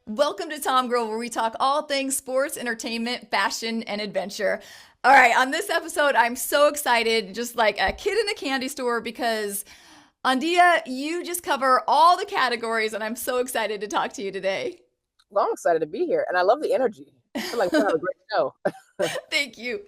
Welcome to Tom Girl, where we talk all things sports, entertainment, fashion, and adventure. All right, on this episode, I'm so excited, just like a kid in a candy store, because Andia, you just cover all the categories, and I'm so excited to talk to you today. Well, I'm excited to be here, and I love the energy. I feel like we're gonna have a great show. Thank you.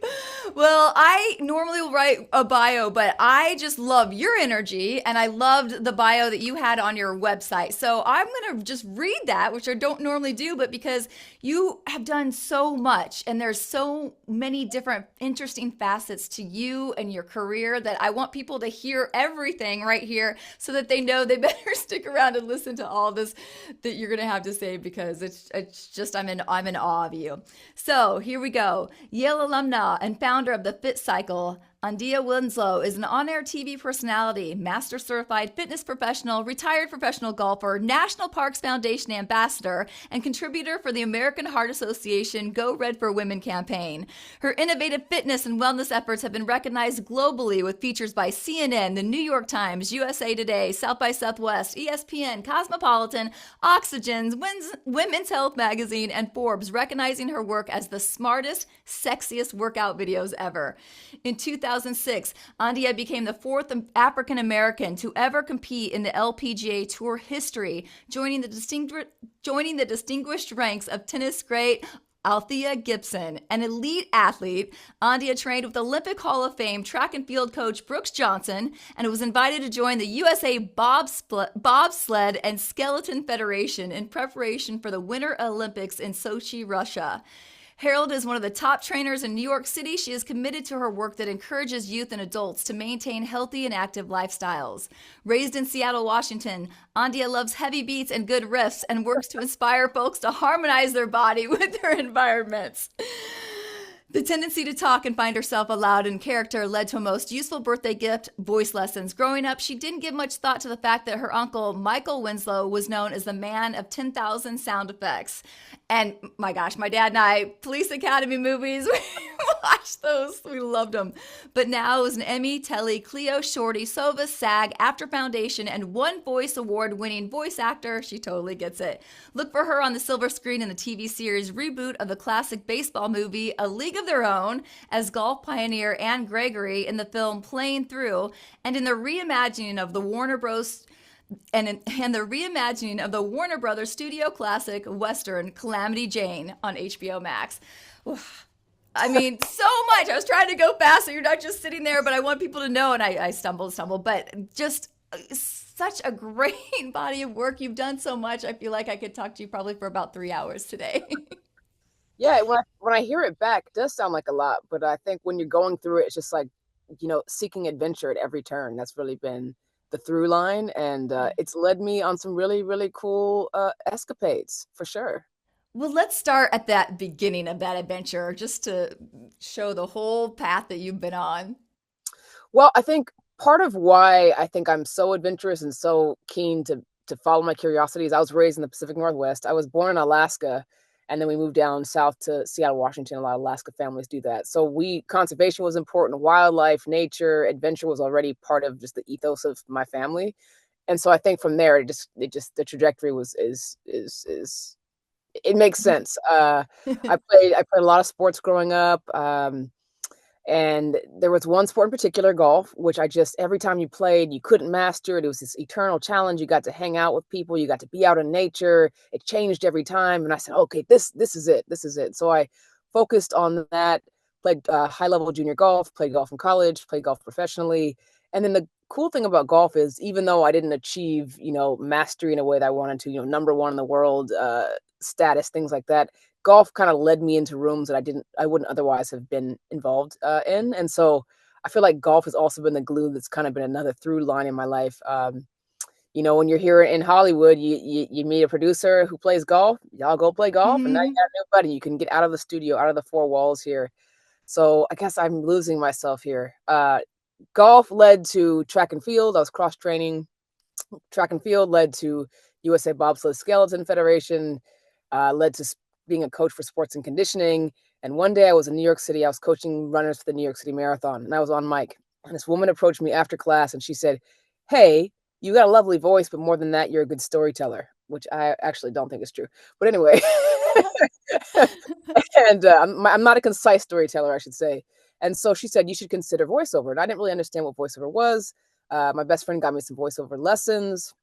Well, I normally will write a bio, but I just love your energy and I loved the bio that you had on your website. So I'm going to just read that, which I don't normally do, but because you have done so much and there's so many different interesting facets to you and your career that I want people to hear everything right here so that they know they better stick around and listen to all this that you're going to have to say, because it's just I'm in awe of you. So here we go. Yale alumna and founder of the Fit Cycle, Andia Winslow is an on-air TV personality, master certified fitness professional, retired professional golfer, National Parks Foundation ambassador, and contributor for the American Heart Association Go Red for Women campaign. Her innovative fitness and wellness efforts have been recognized globally with features by CNN, the New York Times, USA Today, South by Southwest, ESPN, Cosmopolitan, Oxygen's, Women's Health magazine, and Forbes, recognizing her work as the smartest, sexiest workout videos ever. In 2006, Andia became the fourth African American to ever compete in the LPGA Tour history, joining the distinguished ranks of tennis great Althea Gibson. An elite athlete, Andia trained with Olympic Hall of Fame track and field coach Brooks Johnson and was invited to join the USA Bobsled and Skeleton Federation in preparation for the Winter Olympics in Sochi, Russia. Harold is one of the top trainers in New York City. She is committed to her work that encourages youth and adults to maintain healthy and active lifestyles. Raised in Seattle, Washington, Andia loves heavy beats and good riffs and works to inspire folks to harmonize their body with their environments. The tendency to talk and find herself aloud in character led to a most useful birthday gift, voice lessons. Growing up, she didn't give much thought to the fact that her uncle, Michael Winslow, was known as the man of 10,000 sound effects. And my gosh, my dad and I, Police Academy movies, we watched those. We loved them. But now as an Emmy, Telly, Cleo, Shorty, Sova, SAG, After Foundation, and one Voice Award winning voice actor, she totally gets it. Look for her on the silver screen in the TV series reboot of the classic baseball movie, A League of Their Own, as golf pioneer Anne Gregory in the film Playing Through, and in the reimagining of the Warner Bros. And the reimagining of the Warner Brothers studio classic Western Calamity Jane on HBO Max. I mean, so much. I was trying to go fast so you're not just sitting there, but I want people to know, and I stumble, but just such a great body of work. You've done so much. I feel like I could talk to you probably for about 3 hours today. Yeah, when I hear it back, it does sound like a lot, but I think when you're going through it, it's just like, seeking adventure at every turn. That's really been the through line, and it's led me on some really, really cool escapades for sure. Well, let's start at that beginning of that adventure just to show the whole path that you've been on. Well, I think part of why I think I'm so adventurous and so keen to follow my curiosities, I was raised in the Pacific Northwest. I was born in Alaska, and then we moved down south to Seattle, Washington. A lot of Alaska families do that. So conservation was important, wildlife, nature, adventure was already part of just the ethos of my family. And so I think from there, the trajectory it makes sense. I played a lot of sports growing up. And there was one sport in particular, golf, which every time you played, you couldn't master it. It was this eternal challenge. You got to hang out with people. You got to be out in nature. It changed every time. And I said, okay, this is it. This is it. So I focused on that, played high level junior golf, played golf in college, played golf professionally. And then the cool thing about golf is, even though I didn't achieve, mastery in a way that I wanted to, number one in the world, status, things like that, golf kind of led me into rooms that I wouldn't otherwise have been involved in. And so I feel like golf has also been the glue that's kind of been another through line in my life. When you're here in Hollywood, you meet a producer who plays golf, y'all go play golf, and now you got a new buddy. You can get out of the studio, out of the four walls here. So I guess I'm losing myself here. Golf led to track and field. I was cross training. Track and field led to USA Bobsled Skeleton Federation, led to being a coach for sports and conditioning. And one day I was in New York City. I was coaching runners for the New York City Marathon, and I was on mic. And this woman approached me after class, and she said, "Hey, you got a lovely voice, but more than that, you're a good storyteller," which I actually don't think is true. But anyway, and I'm not a concise storyteller, I should say. And so she said, "You should consider voiceover." And I didn't really understand what voiceover was. My best friend got me some voiceover lessons.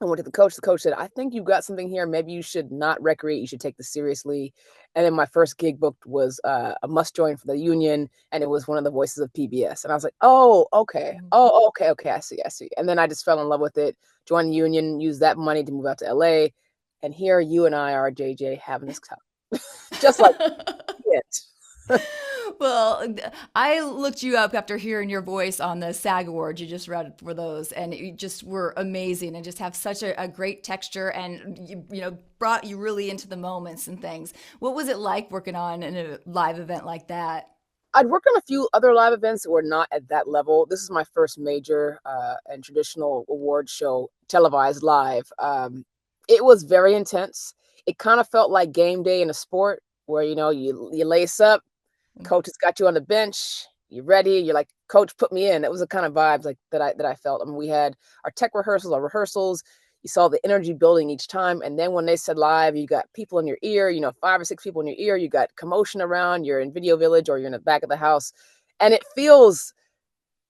I went to the coach. The coach said, "I think you've got something here. Maybe you should not recreate. You should take this seriously." And then my first gig booked was a must join for the union, and it was one of the voices of PBS. And I was like, "Oh, okay. Oh, okay, okay. I see, I see." And then I just fell in love with it. Joined the union, used that money to move out to LA, and here you and I are, JJ, having this talk, just like it. Well, I looked you up after hearing your voice on the SAG Awards. You just read for those, and you just were amazing, and just have such a great texture, and brought you really into the moments and things. What was it like working on in a live event like that? I'd worked on a few other live events that were not at that level. This is my first major and traditional award show televised live. It was very intense. It kind of felt like game day in a sport where you lace up, coach has got you on the bench, you're ready, you're like, "Coach, put me in." That was the kind of vibes like that I felt. I mean, we had our tech rehearsals, our rehearsals. You saw the energy building each time. And then when they said live, you got people in your ear, 5 or 6 people in your ear, you got commotion around, you're in Video Village or you're in the back of the house. And it feels,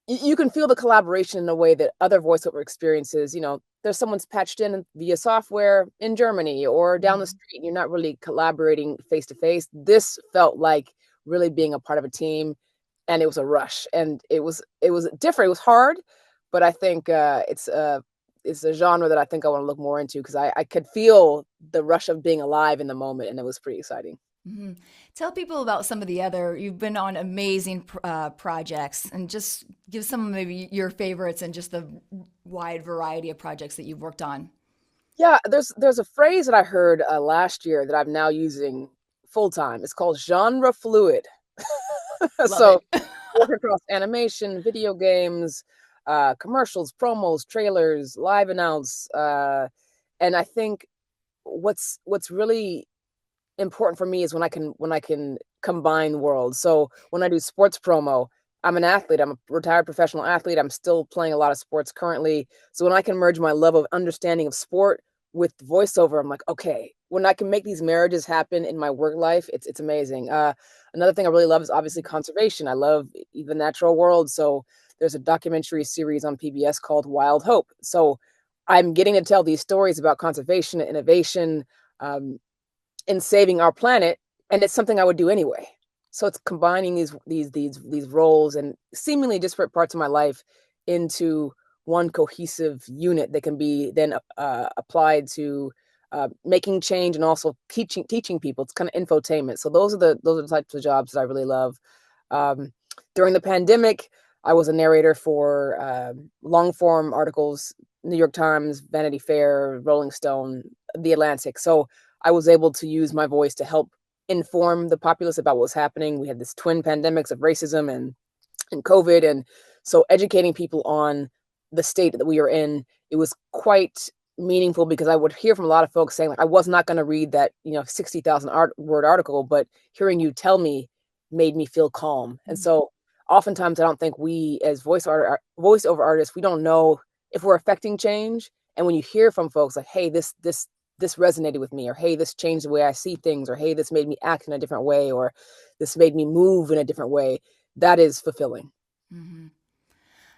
you can feel the collaboration in a way that other voiceover experiences, there's someone's patched in via software in Germany or down the street. You're not really collaborating face to face. This felt like really being a part of a team, and it was a rush, and it was different. It was hard, but I think it's a genre that I think I want to look more into because I could feel the rush of being alive in the moment, and it was pretty exciting. Hmm. Tell people about some of the other, you've been on amazing projects, and just give some of maybe your favorites and just the wide variety of projects that you've worked on. Yeah, there's a phrase that I heard last year that I'm now using full time. It's called genre fluid. Love So it. work across animation, video games, commercials, promos, trailers, live announce, and I think what's really important for me is when I can combine worlds. So when I do sports promo, I'm an athlete. I'm a retired professional athlete. I'm still playing a lot of sports currently. So when I can merge my love of understanding of sport with voiceover, I'm like, okay, when I can make these marriages happen in my work life, it's amazing. Another thing I really love is obviously conservation. I love the natural world. So there's a documentary series on PBS called Wild Hope. So I'm getting to tell these stories about conservation, innovation, um, in saving our planet, and it's something I would do anyway. So it's combining these roles and seemingly disparate parts of my life into one cohesive unit that can be then applied to making change and also teaching people. It's kind of infotainment. So those are the types of jobs that I really love. Um, During the pandemic, I was a narrator for long form articles, New York Times, Vanity Fair, Rolling Stone, The Atlantic. So I was able to use my voice to help inform the populace about what was happening. We had this twin pandemics of racism and COVID. And so educating people on the state that we are in, it was quite meaningful because I would hear from a lot of folks saying, like, I was not going to read that, 60,000 word article, but hearing you tell me made me feel calm. And so oftentimes I don't think we as voiceover artists, we don't know if we're affecting change. And when you hear from folks like, hey, this resonated with me, or hey, this changed the way I see things, or hey, this made me act in a different way, or this made me move in a different way, that is fulfilling. Hmm.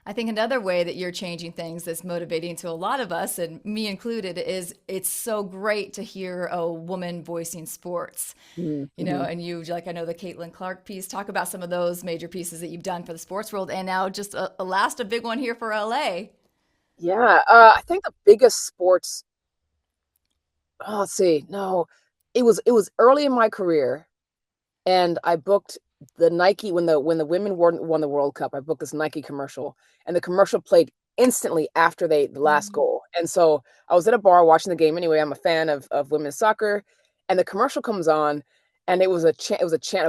I think another way that you're changing things that's motivating to a lot of us, and me included, is it's so great to hear a woman voicing sports. Mm-hmm. And you, like, I know the Caitlin Clark piece, talk about some of those major pieces that you've done for the sports world, and now just a big one here for LA. Yeah, I think the biggest sports. Oh, let's see. No, it was early in my career, and I booked the Nike when the women won the World Cup. I booked this Nike commercial, and the commercial played instantly after the last Mm. goal. And so I was at a bar watching the game anyway. I'm a fan of women's soccer, and the commercial comes on, and it was a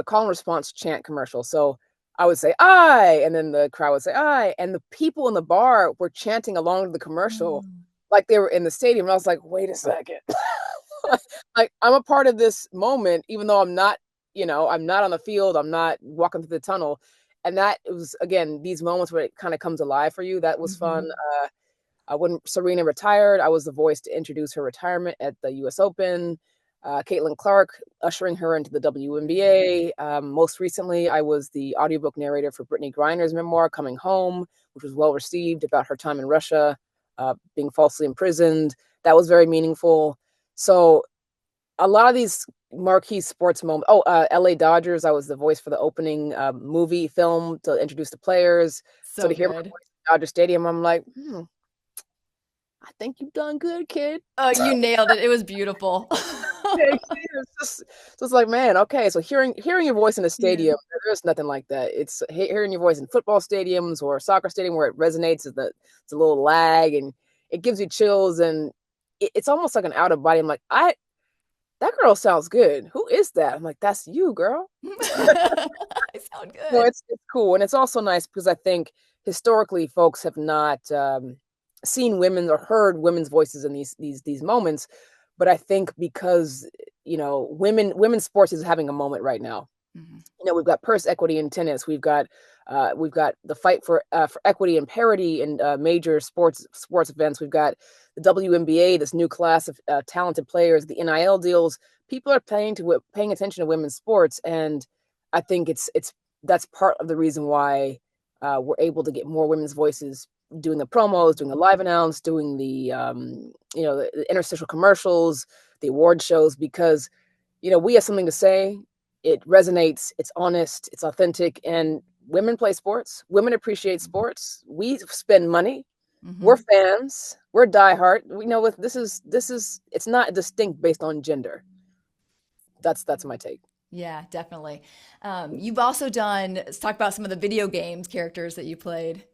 call and response chant commercial. So I would say "I," and then the crowd would say "I," and the people in the bar were chanting along to the commercial Mm. like they were in the stadium. And I was like, wait a second. Like, I'm a part of this moment, even though I'm not, I'm not on the field. I'm not walking through the tunnel. And that was, again, these moments where it kind of comes alive for you. That was fun. When Serena retired, I was the voice to introduce her retirement at the U.S. Open. Caitlin Clark, ushering her into the WNBA. Most recently, I was the audiobook narrator for Brittany Griner's memoir, Coming Home, which was well received, about her time in Russia, being falsely imprisoned. That was very meaningful. So a lot of these marquee sports moments. LA Dodgers, I was the voice for the opening movie film to introduce the players. So So to hear my good. voice at Dodger Stadium, I'm like, I think you've done good, kid. Oh, you nailed it. It was beautiful. It's like, man, okay. So hearing your voice in a Yeah. stadium, there's nothing like that. It's hearing your voice in football stadiums or soccer stadium where it resonates. It's a little lag and it gives you chills, and it's almost like an out of body. I'm like, that girl sounds good. Who is that? I'm like, that's you, girl. I sound No, good. it's cool, and it's also nice because I think historically folks have not seen women or heard women's voices in these moments, but I think because women's sports is having a moment right now. Mhm. We've got purse equity in tennis. We've got the fight for equity and parity in major sports events. We've got the WNBA, this new class of talented players, the NIL deals. People are paying attention to women's sports, and I think that's part of the reason why we're able to get more women's voices doing the promos, doing the live announce, doing the interstitial commercials, the award shows, because we have something to say. It resonates, it's honest, it's authentic, and women play sports. Women appreciate sports. We spend money. We're Mhm. fans. We're diehard. We know this is it's not distinct based on gender. That's my take. Yeah, definitely. You've also done, let's talk about some of the video games characters that you played.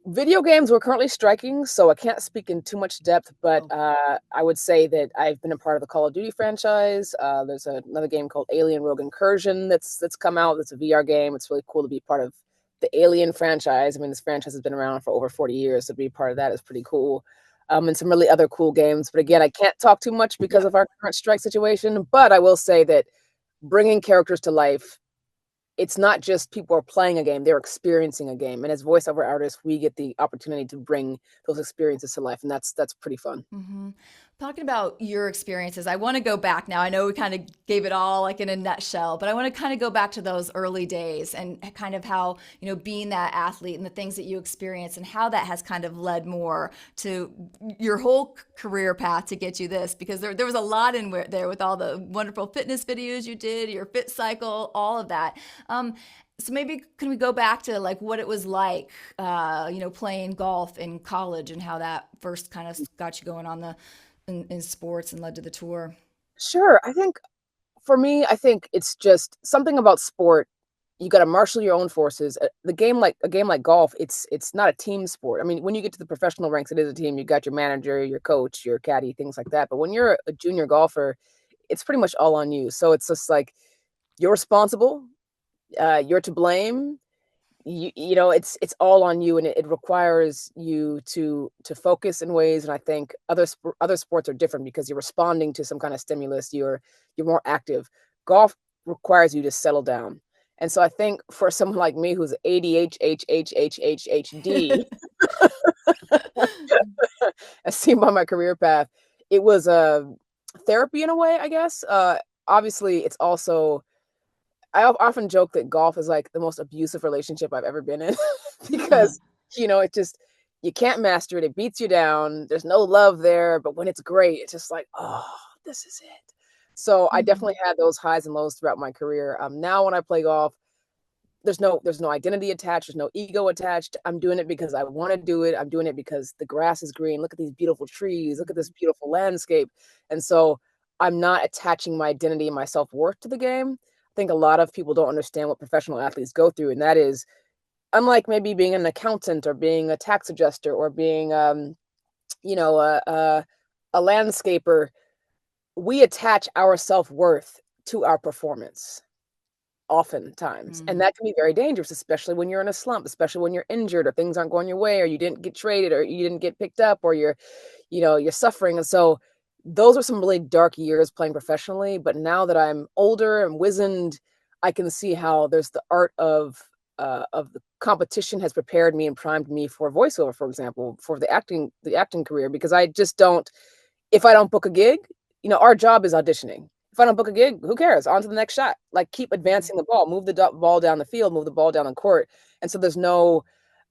Video games, we're currently striking, so I can't speak in too much depth, but Oh, I would say that I've been a part of the Call of Duty franchise. There's another game called Alien Rogue Incursion that's come out. That's a VR game. It's really cool to be part of the Alien franchise. I mean, this franchise has been around for over 40 years, so to be part of that is pretty cool. And some really other cool games. But again, I can't talk too much because yeah. of our current strike situation, but I will say that bringing characters to life, it's not just people are playing a game, they're experiencing a game. And as voiceover artists, we get the opportunity to bring those experiences to life. And that's pretty fun. Hmm. Talking about your experiences, I want to go back now. I know we kind of gave it all like in a nutshell, but I want to kind of go back to those early days and kind of how, being that athlete and the things that you experienced and how that has kind of led more to your whole career path to get you this, because there was a lot in there with all the wonderful fitness videos you did, your fit cycle, all of that. So maybe can we go back to like what it was like, playing golf in college and how that first kind of got you going on in sports and led to the tour? Sure. I think for me, I think it's just something about sport. You got to marshal your own forces. A game like golf, it's not a team sport. I mean, when you get to the professional ranks, it is a team. You got your manager, your coach, your caddy, things like that. But when you're a junior golfer, it's pretty much all on you. So it's just like you're responsible. You're to blame. It's all on you, and it requires you to focus in ways. And I think other sports are different because you're responding to some kind of stimulus. You're more active. Golf requires you to settle down. And so I think for someone like me who's ADHD, as seen by my career path, it was a therapy in a way, I guess. Obviously, it's also, I often joke that golf is like the most abusive relationship I've ever been in because, it just, you can't master it. It beats you down. There's no love there. But when it's great, it's just like, oh, this is it. So I Mhm. definitely had those highs and lows throughout my career. Now when I play golf, there's no identity attached. There's no ego attached. I'm doing it because I want to do it. I'm doing it because the grass is green. Look at these beautiful trees. Look at this beautiful landscape. And so I'm not attaching my identity and my self-worth to the game. I think a lot of people don't understand what professional athletes go through. And that is, unlike maybe being an accountant or being a tax adjuster or being, you know, a, a, a landscaper, we attach our self-worth to our performance oftentimes. And Mhm. that can be very dangerous, especially when you're in a slump, especially when you're injured or things aren't going your way or you didn't get traded or you didn't get picked up or you're suffering. And so those are some really dark years playing professionally. But now that I'm older and wizened, I can see how there's the art of the competition has prepared me and primed me for voiceover, for example, for the acting career, because I just don't. If I don't book a gig, our job is auditioning. If I don't book a gig, who cares? On to the next shot. Like, keep advancing the ball, move the ball down the field, move the ball down the court. And so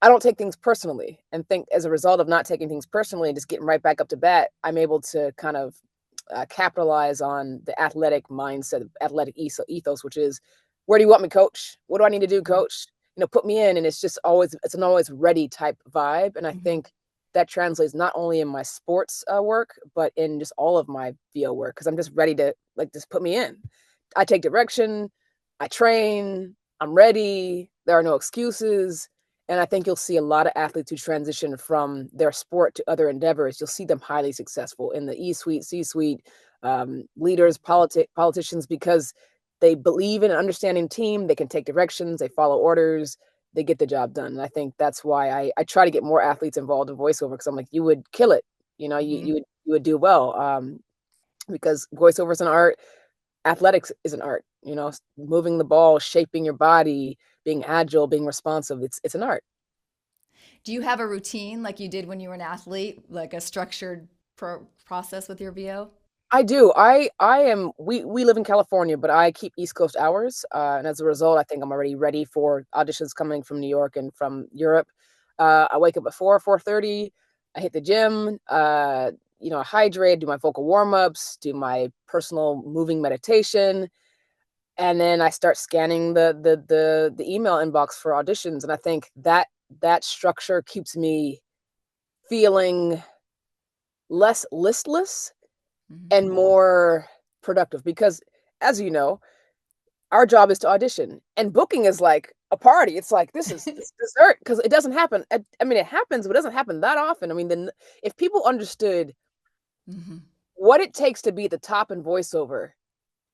I don't take things personally, and think as a result of not taking things personally and just getting right back up to bat, I'm able to kind of capitalize on the athletic mindset, athletic ethos, which is, where do you want me, coach? What do I need to do, coach? Put me in. And it's an always ready type vibe. And I think that translates not only in my sports work, but in just all of my VO work, because I'm just ready to, like, just put me in. I take direction, I train, I'm ready. There are no excuses. And I think you'll see a lot of athletes who transition from their sport to other endeavors. You'll see them highly successful in the E-suite, C-suite, leaders, politicians, because they believe in an understanding team. They can take directions, they follow orders, they get the job done. And I think that's why I try to get more athletes involved in voiceover, because I'm like, you would kill it. You would do well, because voiceover is an art. Athletics is an art. Moving the ball, shaping your body, being agile, being responsive. It's an art. Do you have a routine like you did when you were an athlete, like a structured process with your VO? I do. We live in California, but I keep East Coast hours. And as a result, I think I'm already ready for auditions coming from New York and from Europe. I wake up at 4:30. I hit the gym, I hydrate, do my vocal warm-ups, do my personal moving meditation. And then I start scanning the email inbox for auditions. And I think that structure keeps me feeling less listless and more productive, because, as you know, our job is to audition, and booking is like a party. It's like, this is dessert, because it doesn't happen. I mean, it happens, but it doesn't happen that often. I mean, then if people understood what it takes to be at the top in voiceover,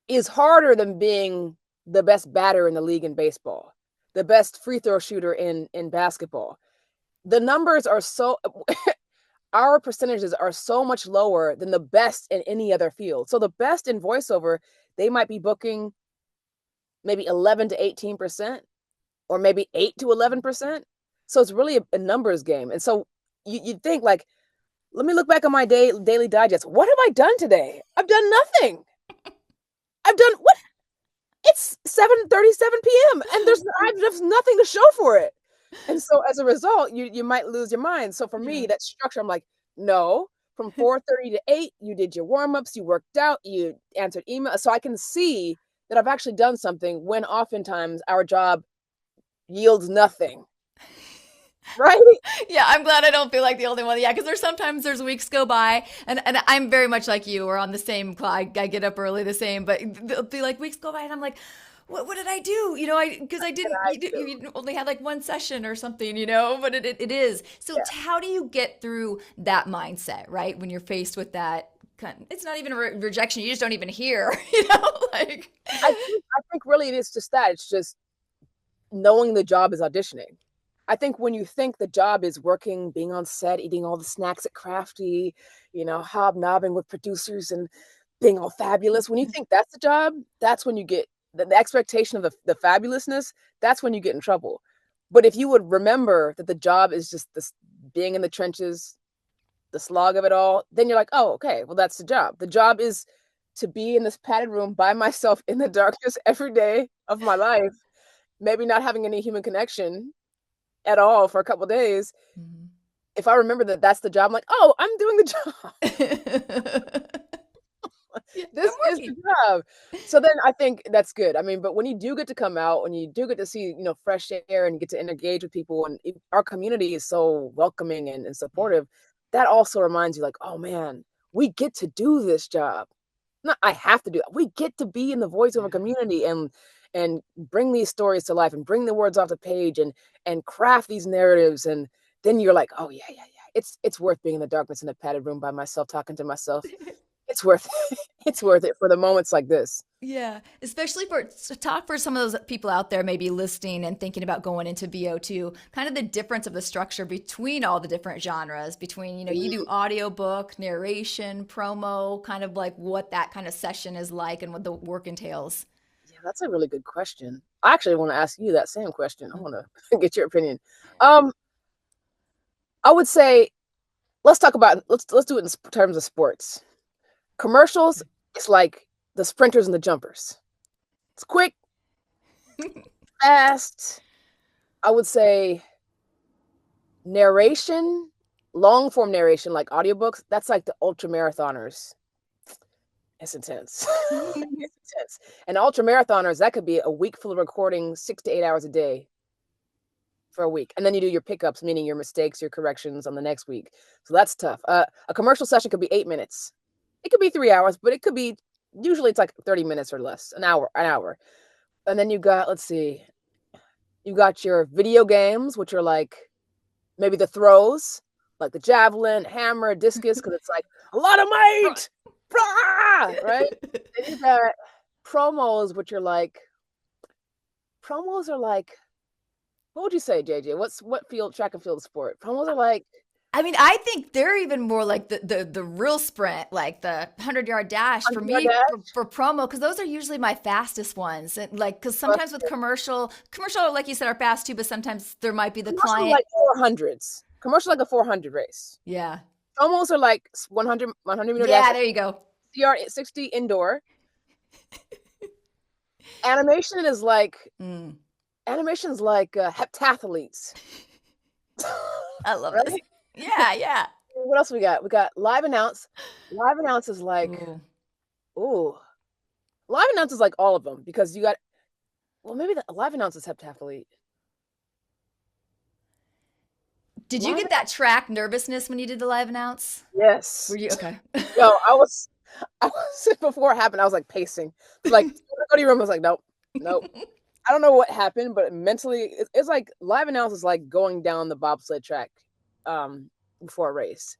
is harder than being the best batter in the league in baseball, the best free throw shooter in basketball. The numbers are so our percentages are so much lower than the best in any other field. So the best in voiceover, they might be booking maybe 11 to 18%, or maybe 8 to 11%. So it's really a numbers game. And so you'd think, like, let me look back on my daily digest. What have I done today? I've done nothing. I've done what? It's 7:37 p.m. and there's nothing to show for it. And so as a result, you might lose your mind. So for me, that structure, I'm like, no, from 4:30 to 8, you did your warm-ups, you worked out, you answered email. So I can see that I've actually done something, when oftentimes our job yields nothing. Right? Yeah, I'm glad I don't feel like the only one. Yeah, because there's weeks go by, and I'm very much like you. We're on the same clock. I get up early, the same, but there'll be like weeks go by, and I'm like, what did I do? Because I didn't. You only had like one session or something, But it is. So how do you get through that mindset, right? When you're faced with that, it's not even a rejection. You just don't even hear, like. I think really it is just that. It's just knowing the job is auditioning. I think when you think the job is working, being on set, eating all the snacks at Crafty, hobnobbing with producers and being all fabulous, when you think that's the job, that's when you get the expectation of the fabulousness, that's when you get in trouble. But if you would remember that the job is just this being in the trenches, the slog of it all, then you're like, oh, okay, well, that's the job. The job is to be in this padded room by myself in the darkness every day of my life, maybe not having any human connection at all for a couple of days. If I remember that that's the job, I'm like, oh, I'm doing the job. This is the job. So then I think that's good. I mean, but when you do get to come out, when you do get to see, fresh air and get to engage with people, and our community is so welcoming and supportive, that also reminds you, like, oh man, we get to do this job. Not I have to do it. We get to be in the voiceover community and bring these stories to life and bring the words off the page and craft these narratives. And then you're like, oh yeah. It's worth being in the darkness in a padded room by myself, talking to myself. it's worth it's worth it for the moments like this. Yeah, especially for to talk for some of those people out there maybe listening and thinking about going into BO2, kind of the difference of the structure between all the different genres, between, you do audiobook, narration, promo, kind of like what that kind of session is like and what the work entails. Yeah, that's a really good question. I actually want to ask you that same question. I want to get your opinion. Um, I would say let's do it in terms of sports. Commercials, it's like the sprinters and the jumpers. It's quick, fast. I would say narration, long form narration, like audiobooks, that's like the ultra marathoners. It's intense. It's intense. And ultra marathoners, that could be a week full of recording 6 to 8 hours a day for a week. And then you do your pickups, meaning your mistakes, your corrections on the next week. So that's tough. A commercial session could be 8 minutes. It could be 3 hours, but it could be usually it's like 30 minutes or less, an hour. And then you got, let's see, you got your video games, which are like maybe the throws, like the javelin, hammer, discus, because it's like a lot of might, right? Then you got promos, which are like, promos are like, what would you say, JJ? What field, track and field sport? Promos are like, I mean, I think they're even more like the real sprint, like the 100-yard dash for 100 yard me dash. for promo, because those are usually my fastest ones. And like, because sometimes with commercial, like you said, are fast too, but sometimes there might be the Commercial client. like 400s. Commercial like a 400 race. Yeah. Promos are like 100 meter dash, Yeah, there you go. CR 60 indoor. Animation is like Mm, animation's like heptathletes. I love this. Right? Yeah, yeah. What else we got? We got live announce. Live announce is like, Ooh. ooh, live announce is like all of them because you got, well, maybe the live announce is heptathlete. Did you Live, get that track nervousness when you did the live announce? yes. Were you okay? Yo, I was before it happened. I was like pacing, like go to your room. I was like, nope, nope. I don't know what happened, but mentally, it's like live announce is like going down the bobsled track before a race.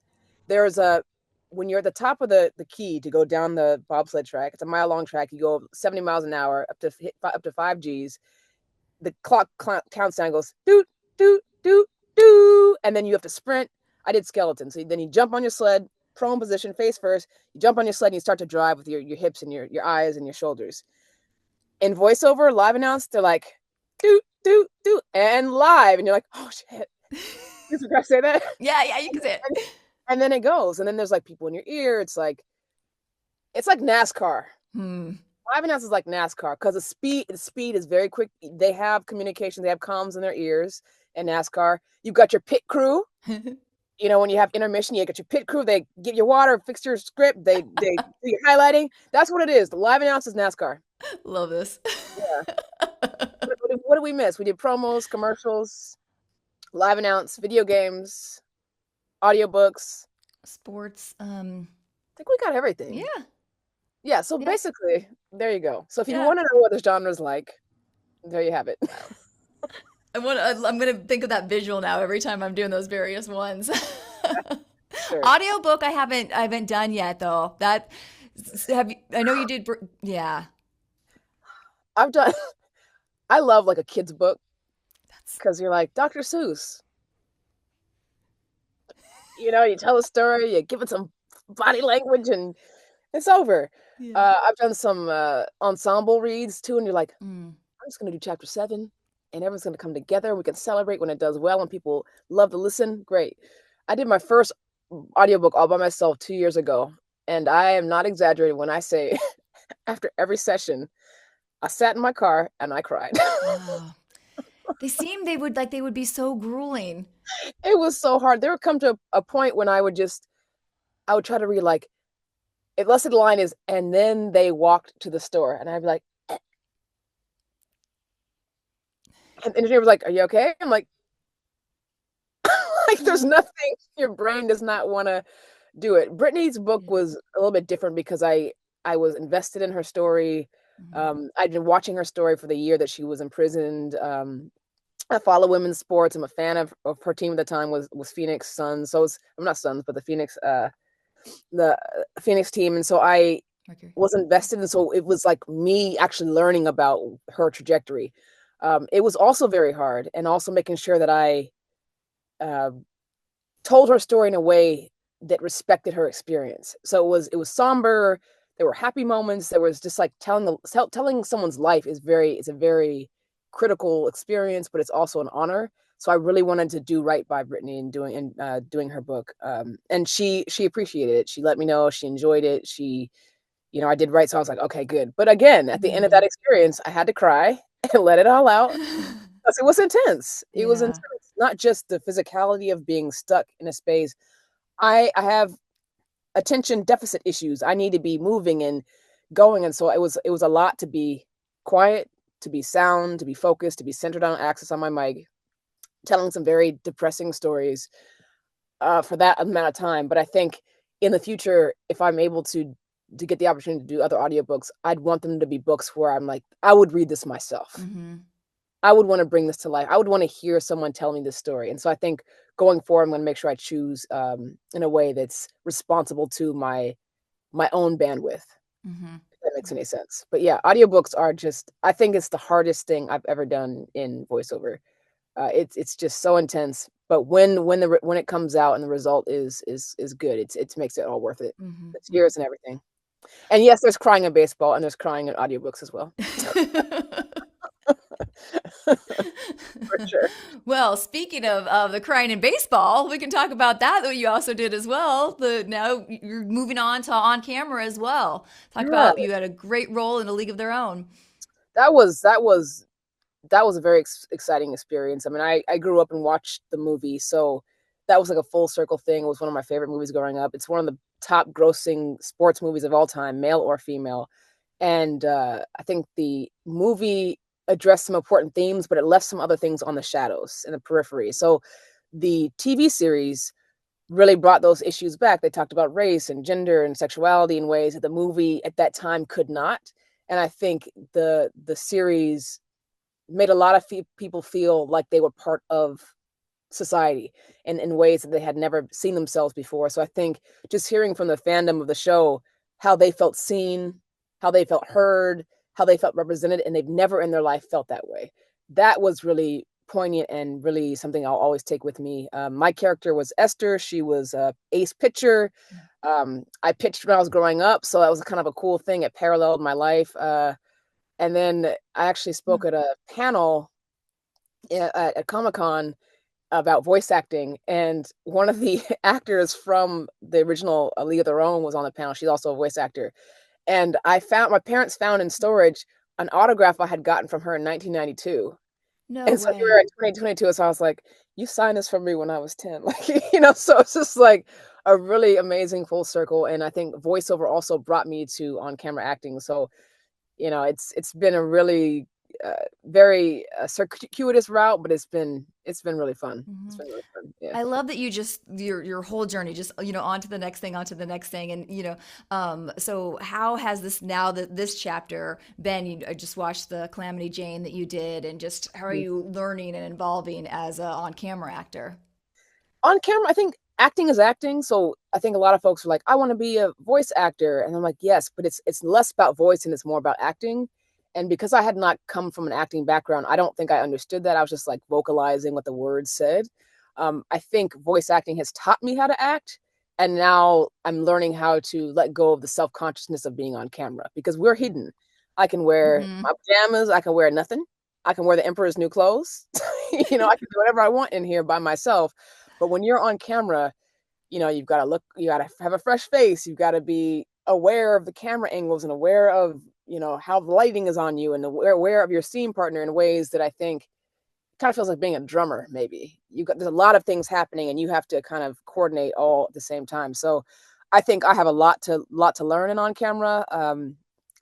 There's a when you're at the top of the key to go down the bobsled track. It's a mile-long track. You go 70 miles an hour up to 5 Gs. The clock counts down, goes doot doot doot doot, and then you have to sprint. I did skeleton, so then you jump on your sled, prone position, face first. You jump on your sled and you start to drive with your hips and your eyes and your shoulders. In voiceover, live announce, they're like, do, do, do, and live. And you're like, oh shit. You forgot to say that? Yeah, yeah, you can say it. And then it goes. And then there's like people in your ear. It's like NASCAR. Hmm. Live announce is like NASCAR because the speed is very quick. They have communication, they have comms in their ears in NASCAR. You've got your pit crew. When you have intermission, you got your pit crew. They get your water, fix your script. They do your highlighting. That's what it is. The live announce is NASCAR. Love this. Yeah. What did we miss? We did promos, commercials, live announce, video games, audiobooks. Sports. I think we got everything. Yeah. Yeah. So Yeah. basically, there you go. So if you Yeah. want to know what the genre is like, there you have it. I'm gonna think of that visual now every time I'm doing those various ones. Sure. Audiobook I haven't done yet though. That have you, I know you did yeah. I've done. I love like a kid's book That's because you're like Dr. Seuss. You tell a story, you give it some body language, and it's over. yeah. I've done some ensemble reads too, and you're like, Mm. I'm just going to do chapter 7, and everyone's going to come together. We can celebrate when it does well, and people love to listen. Great. I did my first audiobook all by myself 2 years ago, and I am not exaggerating when I say after every session, I sat in my car and I cried. Oh. They would be so grueling. It was so hard. There would come to a point when I would try to read like, let's say the line is, and then they walked to the store, and I'd be like, and the engineer was like, "Are you okay?" I'm like, like there's nothing. Your brain does not want to do it. Brittany's book was a little bit different because I was invested in her story. Mhm. I'd been watching her story for the year that she was imprisoned. I follow women's sports. I'm a fan of her team at the time was Phoenix Suns. So I'm not Suns, but the Phoenix Phoenix team, and so I Okay. was invested, and so it was like me actually learning about her trajectory. It was also very hard, and also making sure that I uh, told her story in a way that respected her experience. So it was somber. There were happy moments. There was just like telling someone's life is a very critical experience, but it's also an honor. So I really wanted to do right by Brittany and doing her book. And she appreciated it. She let me know she enjoyed it. I did right, so I was like, okay, good. But again, at the end of that Mhm. experience, I had to cry and let it all out. 'Cause it was intense. It was Yeah. intense, not just the physicality of being stuck in a space. I have attention deficit issues. I need to be moving and going, and so it was a lot to be quiet, to be sound, to be focused, to be centered on access on my mic, telling some very depressing stories, for that amount of time. But I think in the future, if I'm able to get the opportunity to do other audiobooks, I'd want them to be books where I'm like, I would read this myself. Mhm. I would want to bring this to life. I would want to hear someone tell me this story. And so I think going forward, I'm going to make sure I choose in a way that's responsible to my own bandwidth, Mhm. if that makes any sense. But yeah, audiobooks are just, I think it's the hardest thing I've ever done in voiceover. It's just so intense. But when it comes out and the result is good, it makes it all worth it. Mhm. The tears and everything. And yes, there's crying in baseball and there's crying in audiobooks as well. For sure. Well, speaking of the crying in baseball, we can talk about that you also did as well. Now you're moving on to on camera as well. Talk Yeah, about you had a great role in A League of Their Own. that was a very exciting experience. I mean, I grew up and watched the movie, so that was like a full circle thing. It was one of my favorite movies growing up. It's one of the top grossing sports movies of all time, male or female. And I think the movie addressed some important themes, but it left some other things on the shadows in the periphery. So the TV series really brought those issues back. They talked about race and gender and sexuality in ways that the movie at that time could not. And I think the series made a lot of people feel like they were part of society in ways that they had never seen themselves before. So I think just hearing from the fandom of the show how they felt seen, how they felt heard, how they felt represented, and they've never in their life felt that way. That was really poignant and really something I'll always take with me. My character was Esther. She was a ace pitcher. I pitched when I was growing up, so that was kind of a cool thing. It paralleled my life. And then I actually spoke at a panel at Comic-Con about voice acting, and one of the actors from the original A League of Their Own was on the panel. She's also a voice actor. And my parents found in storage an autograph I had gotten from her in 1992. No And so here we're way. in 2022, so I was like, "You signed this for me when I was 10." Like, so it's just like a really amazing full circle, and I think voiceover also brought me to on-camera acting. So it's been a really very circuitous route, but it's been really fun. It's Mhm. been really fun. Yeah. I love that you just your whole journey just on to the next thing, and so how has this now that this chapter been? I just watched the Calamity Jane that you did, and just how are Mhm. you learning and evolving as a on camera actor? On camera, I think acting is acting. So I think a lot of folks are like, I want to be a voice actor, and I'm like, yes, but it's less about voice and it's more about acting. And because I had not come from an acting background, I don't think I understood that. I was just like vocalizing what the words said. I think voice acting has taught me how to act, and now I'm learning how to let go of the self consciousness of being on camera because we're hidden. I can wear Hmm. my pajamas. I can wear nothing. I can wear the emperor's new clothes. I can do whatever I want in here by myself. But when you're on camera, you've got to you got to have a fresh face. You've got to be aware of the camera angles and aware of, how the lighting is on you and aware of your scene partner in ways that I think kind of feels like being a drummer, maybe. There's a lot of things happening and you have to kind of coordinate all at the same time. So I think I have a lot to learn in on camera.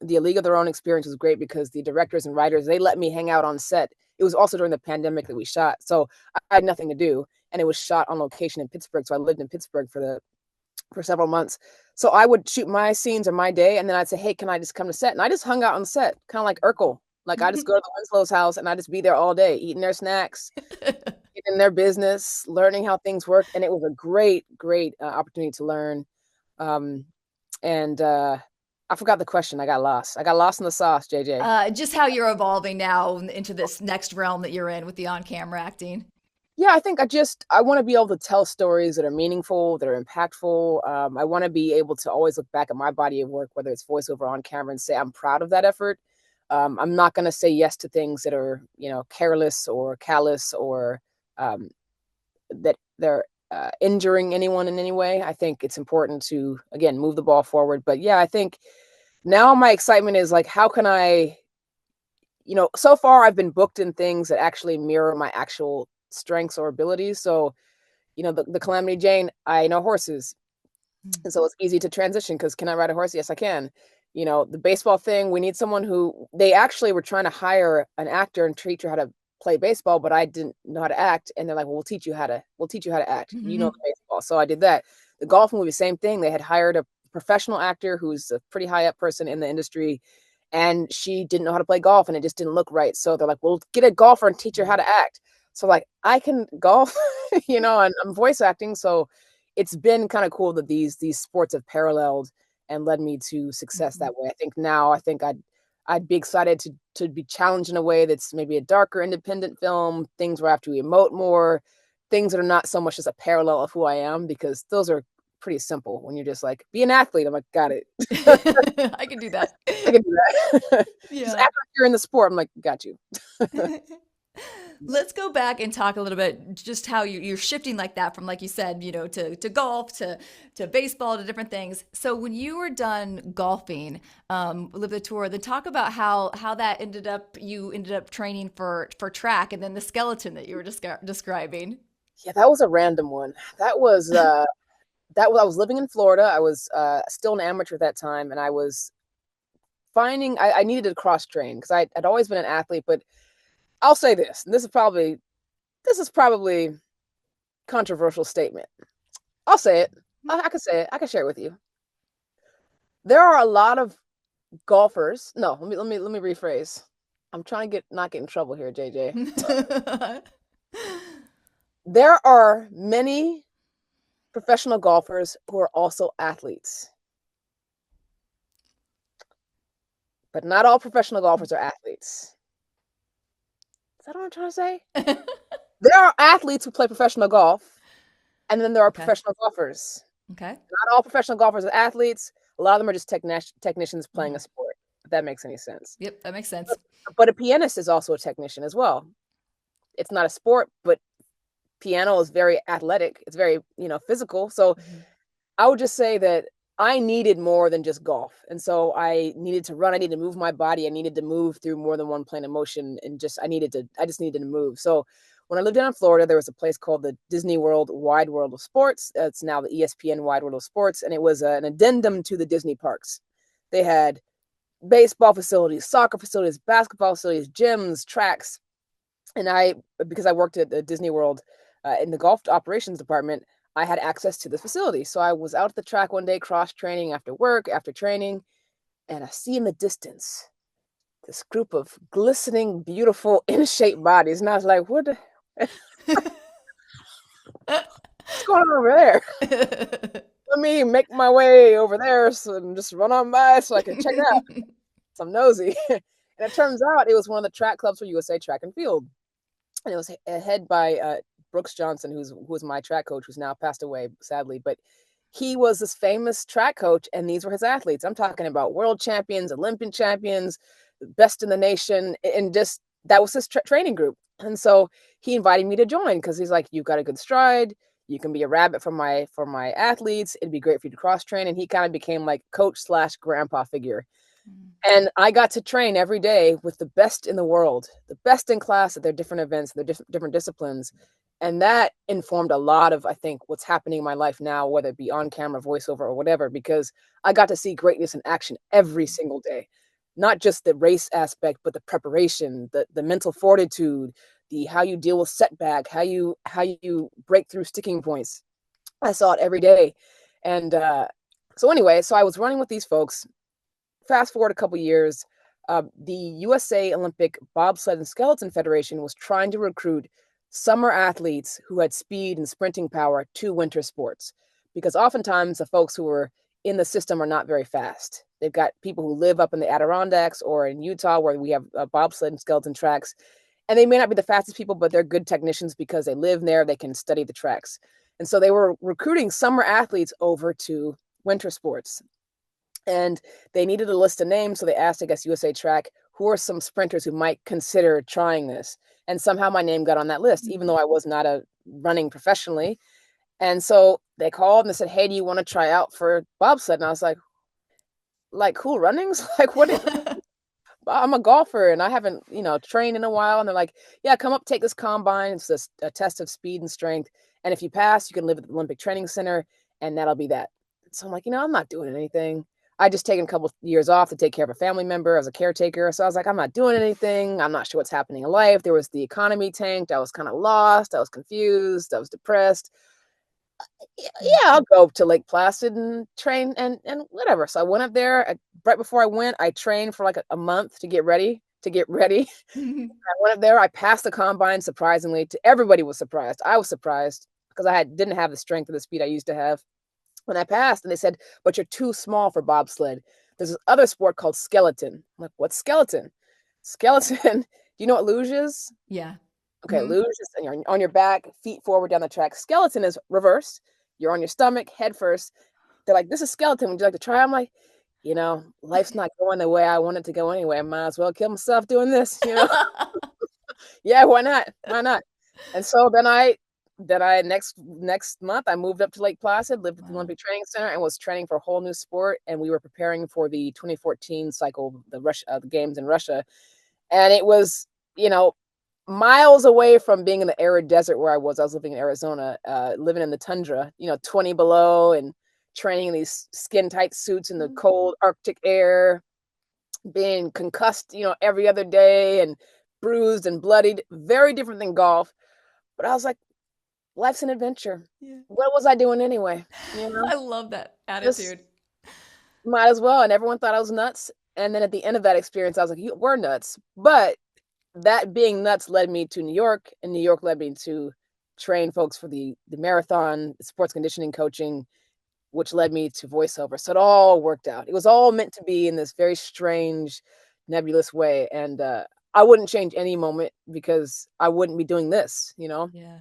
The League of Their Own experience was great because the directors and writers, they let me hang out on set. It was also during the pandemic that we shot. So I had nothing to do. And it was shot on location in Pittsburgh. So I lived in Pittsburgh for several months. So I would shoot my scenes or my day, and then I'd say, "Hey, can I just come to set?" And I just hung out on set, kind of like Urkel. Like I just go to the Winslow's house and I just be there all day, eating their snacks, getting in their business, learning how things work. And it was a great, great opportunity to learn. Um, and I forgot the question. I got lost. I got lost in the sauce, JJ. Just how you're evolving now into this next realm that you're in with the on-camera acting. Yeah, I think I want to be able to tell stories that are meaningful, that are impactful. I want to be able to always look back at my body of work, whether it's voiceover on camera, and say I'm proud of that effort. I'm not going to say yes to things that are, careless or callous or um, that they're injuring anyone in any way. I think it's important to, again, move the ball forward. But yeah, I think now my excitement is like, how can I, so far I've been booked in things that actually mirror my actual strengths or abilities. So, the Calamity Jane, I know horses. And so it's easy to transition because can I ride a horse? Yes, I can. The baseball thing, we need someone who they actually were trying to hire an actor and teach her how to play baseball, but I didn't know how to act. And they're like, well, we'll teach you how to act. You know Mm-hmm. baseball. So I did that. The golf movie, same thing. They had hired a professional actor who's a pretty high up person in the industry, and she didn't know how to play golf and it just didn't look right. So they're like, well, get a golfer and teach her how to act. So like I can golf, and I'm voice acting. So it's been kind of cool that these sports have paralleled and led me to success Mm-hmm. that way. I think I'd be excited to be challenged in a way that's maybe a darker independent film, things where I have to emote more, things that are not so much as a parallel of who I am, because those are pretty simple when you're just like, be an athlete. I'm like, got it. I can do that. I can do that. Just act Yeah. like you're in the sport. I'm like, got you. Let's go back and talk a little bit just how you're shifting like that from, like you said, to golf, to baseball, to different things. So when you were done golfing, live the tour, then talk about how that you ended up training for track, and then the skeleton that you were describing. Yeah, that was a random one. I was living in Florida. I was still an amateur at that time, and I was finding I needed to cross train because I'd always been an athlete. But I'll say this, and this is probably controversial statement. I'll say it. I can say it. I can share it with you. There are a lot of golfers. No, let me rephrase. I'm trying to not get in trouble here, JJ. There are many professional golfers who are also athletes, but not all professional golfers are athletes. Is that what I'm trying to say? There are athletes who play professional golf, and then there are Okay. professional golfers. Okay. Not all professional golfers are athletes. A lot of them are just technicians playing Mhm. a sport, if that makes any sense. Yep, that makes sense. But a pianist is also a technician as well. It's not a sport, but piano is very athletic. It's very, physical. So Mhm. I would just say that I needed more than just golf. And so I needed to run. I needed to move my body. I needed to move through more than one plane of motion. And I just needed to move. So when I lived down in Florida, there was a place called the Disney World Wide World of Sports. It's now the ESPN Wide World of Sports. And it was an addendum to the Disney parks. They had baseball facilities, soccer facilities, basketball facilities, gyms, tracks. And because I worked at the Disney World in the golf operations department, I had access to the facility. So I was out at the track one day, cross training after work, after training, and I see in the distance this group of glistening, beautiful, in shape bodies. And I was like, what's going on over there? Let me make my way over there and just run on by so I can check it out. So I'm nosy. And it turns out it was one of the track clubs for USA Track and Field. And it was head by Brooks Johnson, who was my track coach, who's now passed away, sadly. But he was this famous track coach, and these were his athletes. I'm talking about world champions, Olympian champions, best in the nation, and just that was his training group. And so he invited me to join because he's like, "You've got a good stride. You can be a rabbit for my athletes. It'd be great for you to cross train." And he kind of became like coach slash grandpa figure. And I got to train every day with the best in the world, the best in class at their different events, their different disciplines. And that informed a lot of, I think, what's happening in my life now, whether it be on camera, voiceover, or whatever, because I got to see greatness in action every single day. Not just the race aspect, but the preparation, the mental fortitude, the how you deal with setback, how you break through sticking points. I saw it every day. And so anyway, so I was running with these folks. Fast forward a couple years, the USA Olympic Bobsled and Skeleton Federation was trying to recruit summer athletes who had speed and sprinting power to winter sports. Because oftentimes the folks who were in the system are not very fast. They've got people who live up in the Adirondacks or in Utah where we have bobsled and skeleton tracks. And they may not be the fastest people, but they're good technicians because they live there. They can study the tracks. And so they were recruiting summer athletes over to winter sports. And they needed a list of names. So they asked, I guess, USA Track, who are some sprinters who might consider trying this? And somehow my name got on that list, even though I was not running professionally. And so they called and they said, hey, do you want to try out for bobsled? And I was like cool runnings? Like, what? I'm a golfer and I haven't, trained in a while. And they're like, yeah, come up, take this combine. It's a test of speed and strength. And if you pass, you can live at the Olympic Training Center and that'll be that. So I'm like, I'm not doing anything. I just taken a couple of years off to take care of a family member as a caretaker. So I was like, I'm not doing anything. I'm not sure what's happening in life. There was the economy tanked. I was kind of lost. I was confused. I was depressed. Yeah, I'll go to Lake Placid and train and whatever. So I went up there. Right before I went, I trained for like a month to get ready. I went up there. I passed the combine, surprisingly. Everybody was surprised. I was surprised because I didn't have the strength or the speed I used to have. When I passed, and they said, but you're too small for bobsled. There's this other sport called skeleton. I'm like, what's skeleton? Skeleton. Do you know what luge is? Yeah. Okay, luge is and you're on your back, feet forward down the track. Skeleton is reverse. You're on your stomach, head first. They're like, this is skeleton. Would you like to try? I'm like, life's not going the way I want it to go anyway. I might as well kill myself doing this, Yeah, why not? Why not? And so then I next month I moved up to Lake Placid, lived at the Olympic Training Center, and was training for a whole new sport. And we were preparing for the 2014 cycle, the games in Russia, and it was miles away from being in the arid desert where I was. I was living in Arizona, living in the tundra, 20 below, and training in these skin tight suits in the cold Arctic air, being concussed, every other day and bruised and bloodied. Very different than golf. But I was like, life's an adventure. Yeah. What was I doing anyway? I love that attitude. Might as well. And everyone thought I was nuts. And then at the end of that experience, I was like, we're nuts. But that being nuts led me to New York, and New York led me to train folks for the marathon, sports conditioning coaching, which led me to voiceover. So it all worked out. It was all meant to be in this very strange, nebulous way. And I wouldn't change any moment because I wouldn't be doing this, Yeah.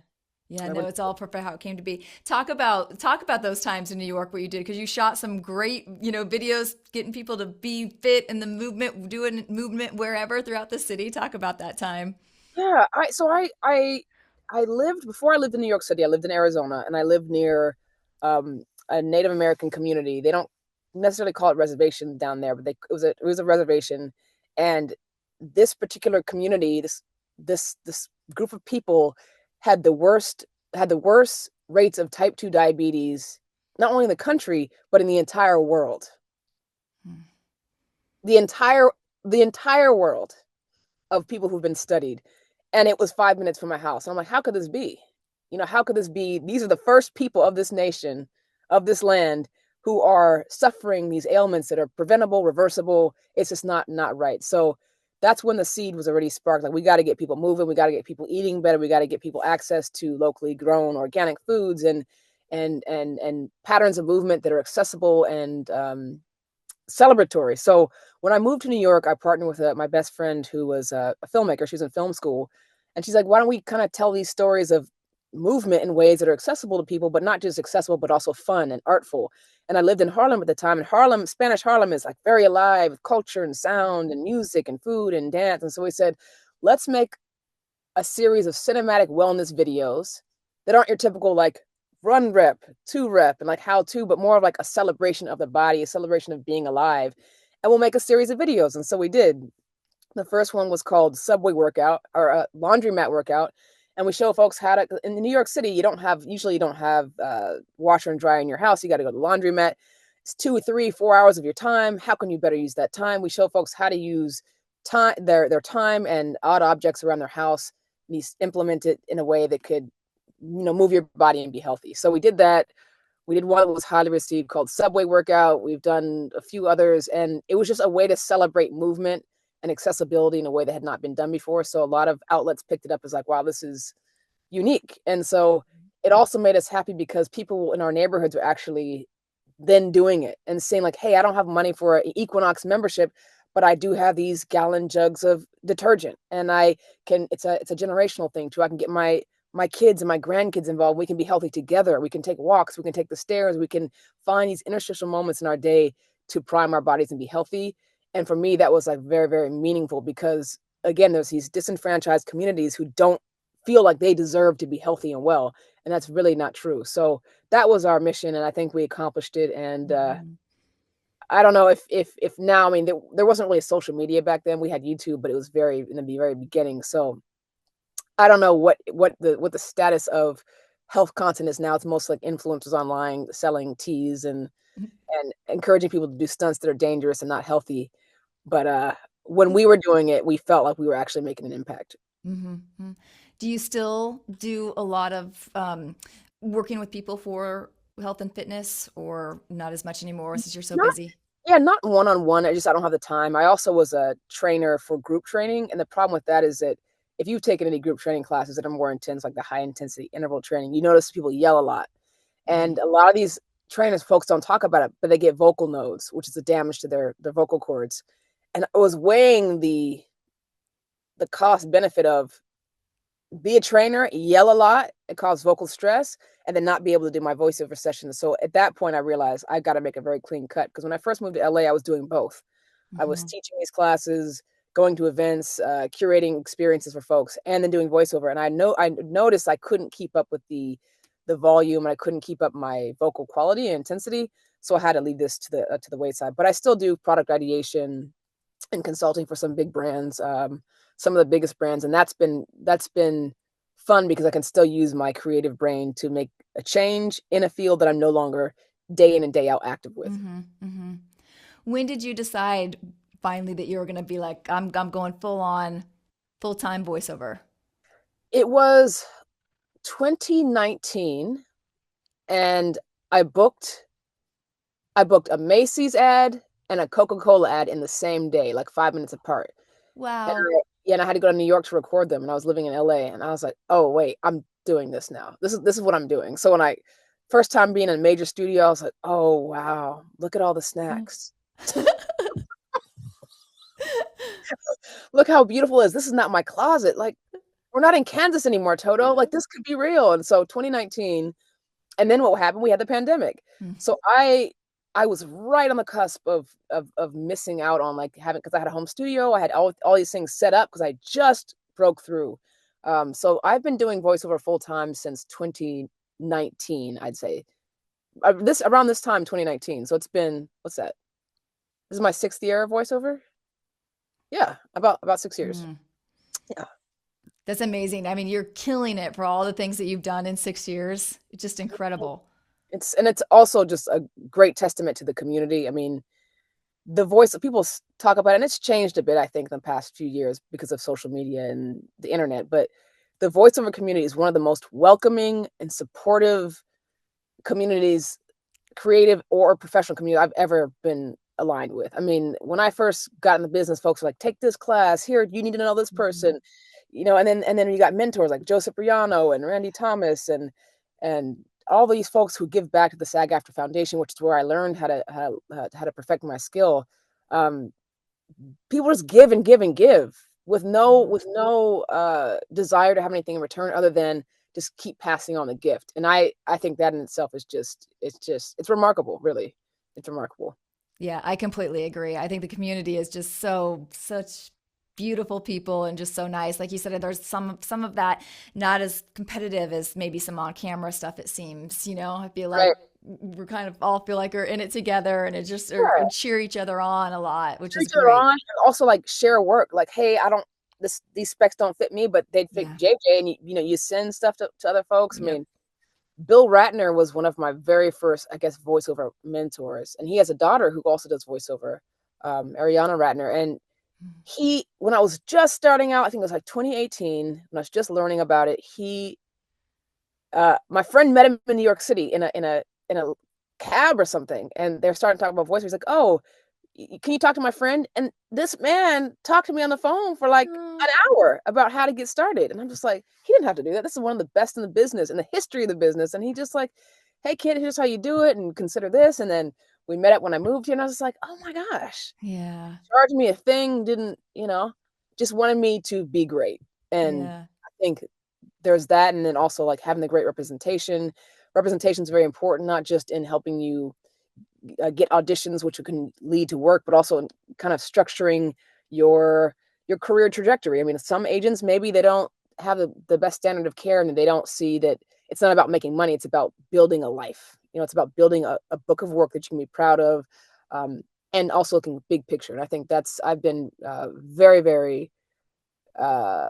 Yeah, no, it's all perfect how it came to be. Talk about those times in New York, what you did, because you shot some great, videos, getting people to be fit in the movement, doing movement wherever throughout the city. Talk about that time. Yeah, I lived before I lived in New York City. I lived in Arizona, and I lived near a Native American community. They don't necessarily call it reservation down there, but it was a reservation, and this particular community, this group of people had the worst rates of type 2 diabetes, not only in the country, but in the entire world. The entire world of people who've been studied. And it was 5 minutes from my house. And I'm like, how could this be? How could this be? These are the first people of this nation, of this land, who are suffering these ailments that are preventable, reversible. It's just not right. So that's when the seed was already sparked. Like, we got to get people moving. We got to get people eating better. We got to get people access to locally grown organic foods and patterns of movement that are accessible and celebratory. So when I moved to New York, I partnered with my best friend who was a filmmaker. She was in film school. And she's like, why don't we kind of tell these stories of movement in ways that are accessible to people, but not just accessible, but also fun and artful. And I lived in Harlem at the time, and Harlem, Spanish Harlem, is like very alive with culture and sound and music and food and dance. And so we said, let's make a series of cinematic wellness videos that aren't your typical like run rep, 2 rep, and like how to, but more of like a celebration of the body, a celebration of being alive. And we'll make a series of videos. And so we did. The first one was called Subway Workout, or a laundromat workout. And we show folks how to, in New York City, you don't have washer and dryer in your house. You got to go to the laundromat. It's 2, 3, 4 hours of your time. How can you better use that time? We show folks how to use time, their time and odd objects around their house, and implement it in a way that could, move your body and be healthy. So we did that. We did one that was highly received called Subway Workout. We've done a few others, and it was just a way to celebrate movement and accessibility in a way that had not been done before. So a lot of outlets picked it up as like, wow, this is unique. And so it also made us happy because people in our neighborhoods were actually then doing it and saying like, hey, I don't have money for an Equinox membership, but I do have these gallon jugs of detergent, and I can. It's a generational thing too. I can get my kids and my grandkids involved. We can be healthy together. We can take walks. We can take the stairs. We can find these interstitial moments in our day to prime our bodies and be healthy. And for me, that was like very, very meaningful because again, there's these disenfranchised communities who don't feel like they deserve to be healthy and well. And that's really not true. So that was our mission. And I think we accomplished it. And I don't know if now, I mean, there wasn't really social media back then. We had YouTube, but it was very in the very beginning. So I don't know what the status of health content is now. It's mostly like influencers online selling teas and encouraging people to do stunts that are dangerous and not healthy. But when we were doing it, we felt like we were actually making an impact. Mm-hmm. Do you still do a lot of working with people for health and fitness, or not as much anymore since you're so Not busy? Yeah, not one-on-one. I don't have the time. I also was a trainer for group training, and the problem with that is that if you've taken any group training classes that are more intense, like the high intensity interval training, you notice people yell a lot. Mm. And a lot of these trainers, folks don't talk about it, but they get vocal nodes, which is the damage to their vocal cords. And I was weighing the cost benefit of be a trainer, yell a lot, it causes vocal stress, and then not be able to do my voiceover sessions. So at that point, I realized I got to make a very clean cut because when I first moved to LA, I was doing both. I was Mhm. teaching these classes, going to events, curating experiences for folks, and then doing voiceover. And I noticed I couldn't keep up with the volume, and I couldn't keep up my vocal quality and intensity. So I had to leave this to the wayside. But I still do product ideation and consulting for some big brands, some of the biggest brands, and that's been fun because I can still use my creative brain to make a change in a field that I'm no longer day in and day out active with. Mhm. Mhm. When did you decide finally that you were going to be like, I'm going full on, full time voiceover? It was 2019, and I booked I booked a Macy's ad and a Coca-Cola ad in the same day, like 5 minutes apart. And Wow. yeah, and I had to go to New York to record them, and I was living in LA, and I was like, "Oh, wait, I'm doing this now. This is what I'm doing." So when I first time being in a major studio, I was like, "Oh, wow, look at all the Mm. snacks. Look how beautiful it is. This is not my closet. Like, we're not in Kansas anymore, Toto. Like, this could be real." And so 2019, and then what happened? We had the pandemic. Mm. So I was right on the cusp of missing out on like having because I had a home studio. I had all these things set up because I just broke through. So I've been doing voiceover full time since 2019, I'd say. This around this time, 2019. So it's been what's that? This is my sixth year of voiceover. Yeah, about 6 years. Mm. Yeah. That's amazing. I mean, you're killing it for all the things that you've done in 6 years. It's just incredible. It's also just a great testament to the community. I mean, the voice of people talk about it, and it's changed a bit, I think, in the past few years because of social media and the internet. But the voiceover community is one of the most welcoming and supportive communities, creative or professional community I've ever been aligned with. I mean, when I first got in the business, folks were like, "Take this class here. You need to know this Mhm. person," and then you got mentors like Joe Cipriano and Randy Thomas and all these folks who give back to the SAG-AFTRA Foundation, which is where I learned how to perfect my skill. Um, People just give and give and give with no Mhm. with no desire to have anything in return other than just keep passing on the gift. And I think that in itself is it's remarkable, really. It's remarkable. Yeah, I completely agree. I think the community is just such beautiful people and just so nice. Like you said, there's some of that not as competitive as maybe some on camera stuff, it seems. I feel like Right. we're kind of all feel like we're in it together and it just Yeah. and cheer each other on a lot, which Cheer is each other great. on and also like share work. Like, hey, I don't these specs don't fit me, but they'd fit Yeah. JJ, and you send stuff to other folks. I Yep. mean, Bill Ratner was one of my very first, I guess, voiceover mentors, and he has a daughter who also does voiceover, Ariana Ratner. And when I was just starting out, I think it was like 2018, when I was just learning about it, my friend met him in New York City in a cab or something, and they're starting to talk about voiceover. He's like, "Oh, can you talk to my friend?" And this man talked to me on the phone for like Oh, an hour about how to get started. And I'm just like, he didn't have to do that. This is one of the best in the business, in the history of the business. And he just like, hey kid, here's how you do it and consider this. And then we met up when I moved here and I was just like, oh my gosh, Yeah. charged me a thing, didn't, just wanted me to be great. And Yeah. I think there's that. And then also like having the great representation. Representation is very important, not just in helping you get auditions, which can lead to work, but also in kind of structuring your career trajectory. I mean, some agents, maybe they don't have the best standard of care and they don't see that it's not about making money. It's about building a life. It's about building a book of work that you can be proud of, and also looking big picture. And I think I've been very, very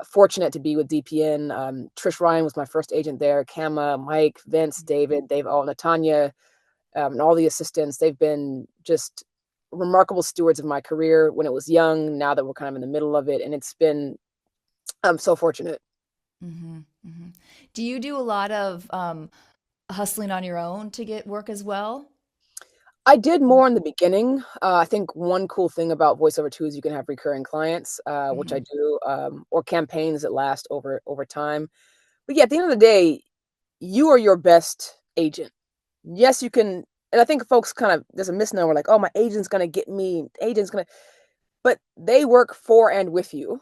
fortunate to be with DPN. Trish Ryan was my first agent there. Kama, Mike, Vince, David, they've all, Natanya, and all the assistants. They've been just remarkable stewards of my career when it was young, now that we're kind of in the middle of it. And I'm so fortunate. Mm-hmm. Mm-hmm. Do you do a lot of hustling on your own to get work as well? I did more in the beginning. I think one cool thing about voiceover too is you can have recurring clients, which I Mm-hmm. do, or campaigns that last over time. But yeah, at the end of the day, you are your best agent. Yes, you can. And I think folks kind of, there's a misnomer like, oh, my agent's going to get me, but they work for and with you.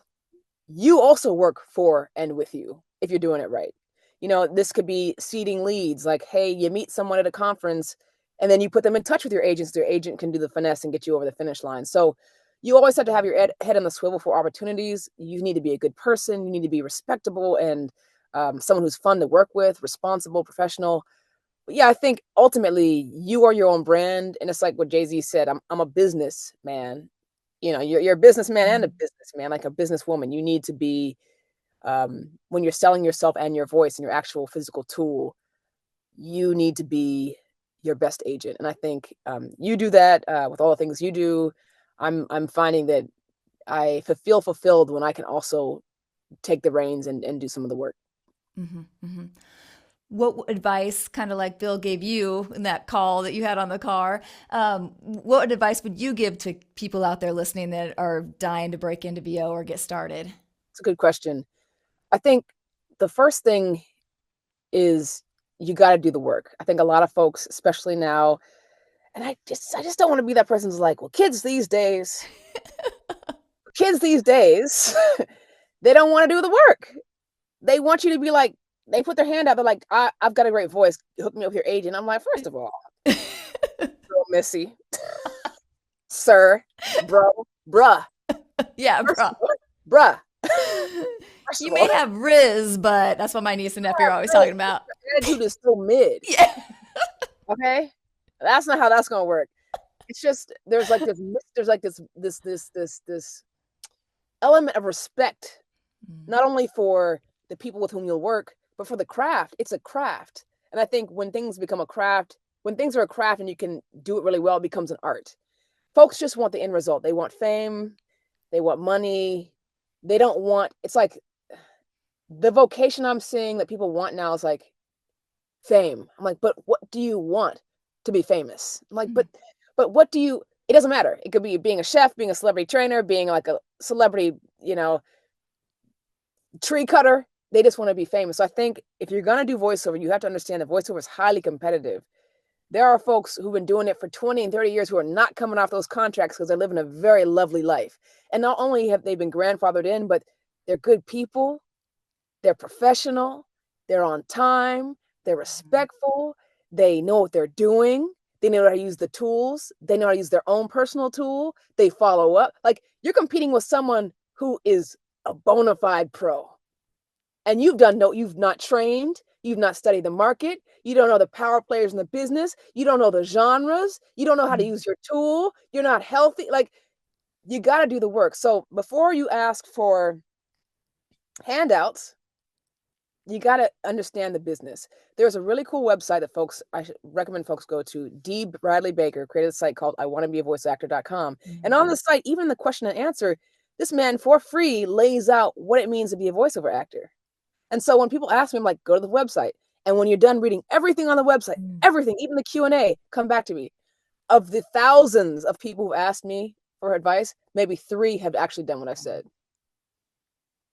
You also work for and with you if you're doing it right. This could be seeding leads, like, hey, you meet someone at a conference and then you put them in touch with your agents. Their agent can do the finesse and get you over the finish line. So you always have to have your head on the swivel for opportunities. You need to be a good person. You need to be respectable and someone who's fun to work with, responsible, professional. But yeah, I think ultimately you are your own brand. And it's like what Jay-Z said, I'm a businessman. You're a businessman and a businessman, like a businesswoman. You need to be, when you're selling yourself and your voice and your actual physical tool, you need to be your best agent. And I think you do that with all the things you do. I'm finding that I feel fulfilled when I can also take the reins and do some of the work. Mm-hmm. Mm-hmm. What advice, kind of like Bill gave you in that call that you had on the car, what advice would you give to people out there listening that are dying to break into VO or get started? It's a good question. I think the first thing is you got to do the work. I think a lot of folks, especially now, and I just don't want to be that person who's like, well, kids these days, they don't want to do the work. They want you to be like, they put their hand out. They're like, I've got a great voice. Hook me up with your agent. I'm like, first of all, girl, Missy, sir, bro, bruh, Yeah, first bro. of all, bruh, first You of all, may have Riz, but that's what my niece and nephew are always talking about. your attitude is so mid. Yeah. Okay, that's not how that's gonna work. It's just there's like this element of respect, not only for the people with whom you'll work, but for the craft. It's a craft. And I think when things become a craft, when things are a craft and you can do it really well, it becomes an art. Folks just want the end result. They want fame, they want money. They don't want, it's like the vocation I'm seeing that people want now is like fame. I'm like, but what do you want to be famous? I'm like, but what do you, it doesn't matter. It could be being a chef, being a celebrity trainer, being like a celebrity, tree cutter. They just want to be famous. So I think if you're going to do voiceover, you have to understand that voiceover is highly competitive. There are folks who've been doing it for 20 and 30 years who are not coming off those contracts because they're living a very lovely life. And not only have they been grandfathered in, but they're good people, they're professional, they're on time, they're respectful, they know what they're doing, they know how to use the tools, they know how to use their own personal tool, they follow up. Like you're competing with someone who is a bona fide pro. And you've not trained, you've not studied the market, you don't know the power players in the business, you don't know the genres, you don't know how to use your tool, you're not healthy. Like you got to do the work. So before you ask for handouts, you got to understand the business. There's a really cool website that I recommend folks go to. D. Bradley Baker created a site called I want to be a voice actor.com. And on the site, even the question and answer, this man for free lays out what it means to be a voiceover actor. And so when people ask me, I'm like, go to the website. And when you're done reading everything on the website, everything, even the Q&A, come back to me. Of the thousands of people who've asked me for advice, maybe 3 have actually done what I said.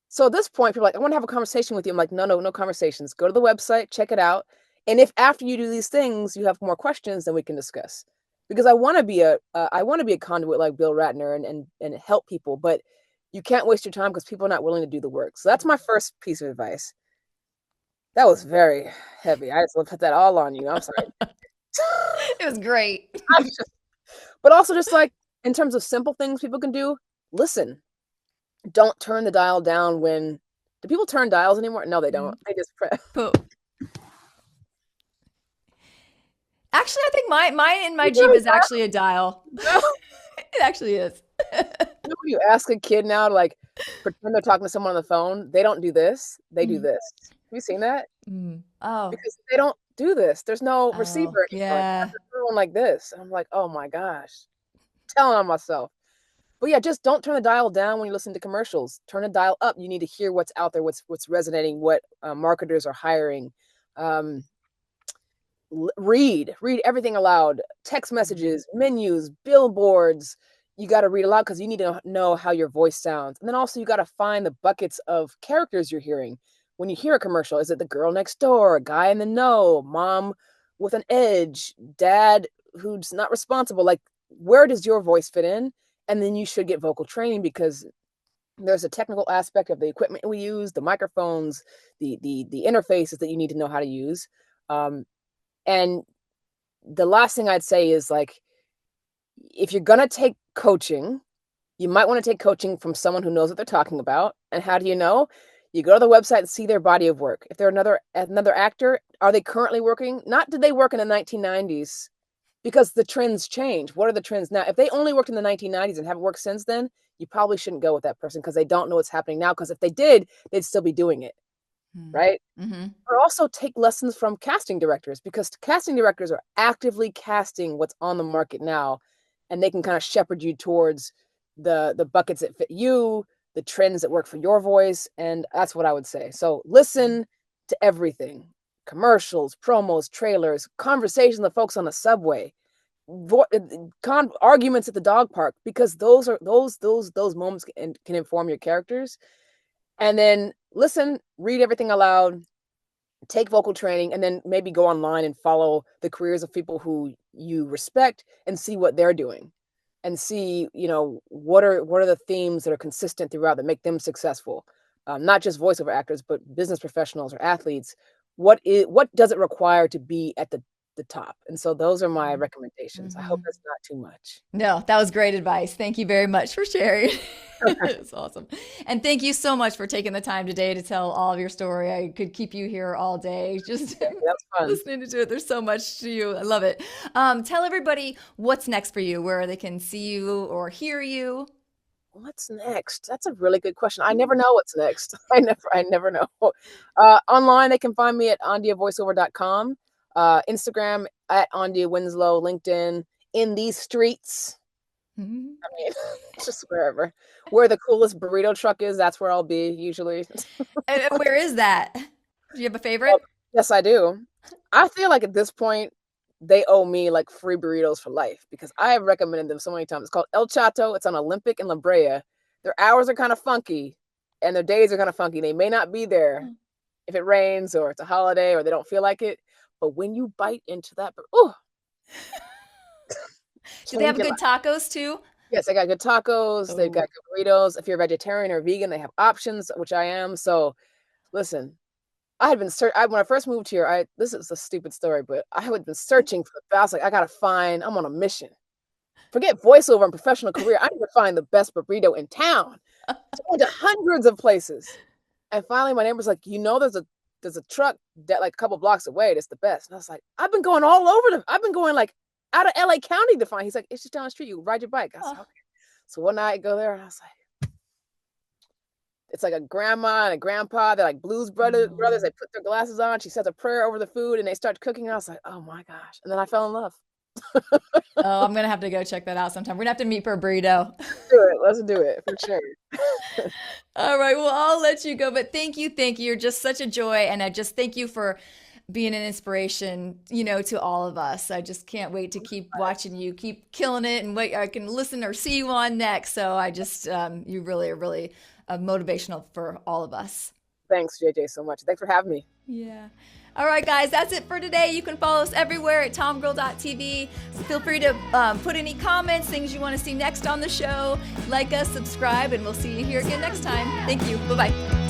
So at this point, people are like, I want to have a conversation with you. I'm like, no conversations. Go to the website, check it out. And if after you do these things, you have more questions, then we can discuss. Because I want to be a conduit like Bill Ratner and help people, but you can't waste your time because people are not willing to do the work. So that's my first piece of advice. That was very heavy. I just put that all on you. I'm sorry. It was great. But also just like in terms of simple things people can do, listen. Don't turn the dial down when do people turn dials anymore? No, they don't. They just press. Actually, I think mine in my Jeep is actually a dial. It actually is. When you ask a kid now to like pretend they're talking to someone on the phone, they don't do this. They do this. Have you seen that? Oh. Because they don't do this. There's no Oh, receiver anymore. yeah. They're doing like this. I'm like, oh my gosh. Telling on myself. But yeah, just don't turn the dial down when you listen to commercials. Turn the dial up. You need to hear what's out there, what's resonating, what marketers are hiring. Read everything aloud. Text messages, menus, billboards. You got to read aloud because you need to know how your voice sounds. And then also you got to find the buckets of characters you're hearing. When you hear a commercial, is it the girl next door, a guy in the know, mom with an edge, dad who's not responsible? Like, where does your voice fit in? And then you should get vocal training because there's a technical aspect of the equipment we use, the microphones, the interfaces that you need to know how to use. And the last thing I'd say is like, if you're going to take coaching, you might want to take coaching from someone who knows what they're talking about. And how do you know? You go to the website and see their body of work. If they're another actor, are they currently working? Not did they work in the 1990s? Because the trends change. What are the trends now? If they only worked in the 1990s and haven't worked since then, you probably shouldn't go with that person because they don't know what's happening now. Because if they did, they'd still be doing it. Right? Or also take lessons from casting directors because casting directors are actively casting what's on the market now, and they can kind of shepherd you towards the buckets that fit you, the trends that work for your voice, and that's what I would say. So listen to everything: commercials, promos, trailers, conversations with folks on the subway, arguments at the dog park, because those moments can inform your characters. And then listen, read everything aloud, take vocal training, and then maybe go online and follow the careers of people who you respect and see what they're doing and see, what are the themes that are consistent throughout that make them successful. Not just voiceover actors, but business professionals or athletes. What does it require to be at the top? And so those are my recommendations. I hope that's not too much. No, that was great advice. Thank you very much for sharing. It's awesome. And thank you so much for taking the time today to tell all of your story. I could keep you here all day just That's fun. listening to it. There's so much to you. I love it. Tell everybody what's next for you, where they can see you or hear you. What's next? That's a really good question. I never know what's next. I never know. Online, they can find me at andiavoiceover.com, Instagram at Andia Winslow, LinkedIn, in these streets. I mean, just wherever. Where the coolest burrito truck is, that's where I'll be usually. And where is that? Do you have a favorite? Yes, I do. I feel like at this point, they owe me like free burritos for life because I have recommended them so many times. It's called El Chato. It's on Olympic and La Brea. Their hours are kind of funky and their days are kind of funky. They may not be there if it rains or it's a holiday or they don't feel like it. But when you bite into that, do they have good tacos too? Yes, they got good tacos. They've got good burritos. If you're vegetarian or vegan, they have options, which I am. So listen, I had been when I first moved here, this is a stupid story, but I had been searching for the best. Like, I'm on a mission. Forget voiceover and professional career. I need to find the best burrito in town. So I went to hundreds of places. And finally my neighbor's like, there's a truck that like a couple blocks away. That's the best. And I was like, I've been going all over I've been going like out of LA County to find. He's like, it's just down the street. You ride your bike. I was like, okay. So one night I go there and I was like, it's like a grandma and a grandpa. They're like blues brothers. They put their glasses on. She says a prayer over the food and they start cooking. And I was like, oh my gosh. And then I fell in love. Oh, I'm going to have to go check that out sometime. We're going to have to meet for a burrito. Let's do it for sure. All right. Well, I'll let you go, but thank you. You're just such a joy. And I just thank you for being an inspiration, to all of us. I just can't wait to keep watching you, keep killing it, and wait, I can listen or see you on next. So I just, you really are really motivational for all of us. Thanks, JJ, so much. Thanks for having me. Yeah. All right, guys, that's it for today. You can follow us everywhere at tomgirl.tv. So feel free to put any comments, things you want to see next on the show. Like us, subscribe, and we'll see you here again next time. Thank you. Bye-bye.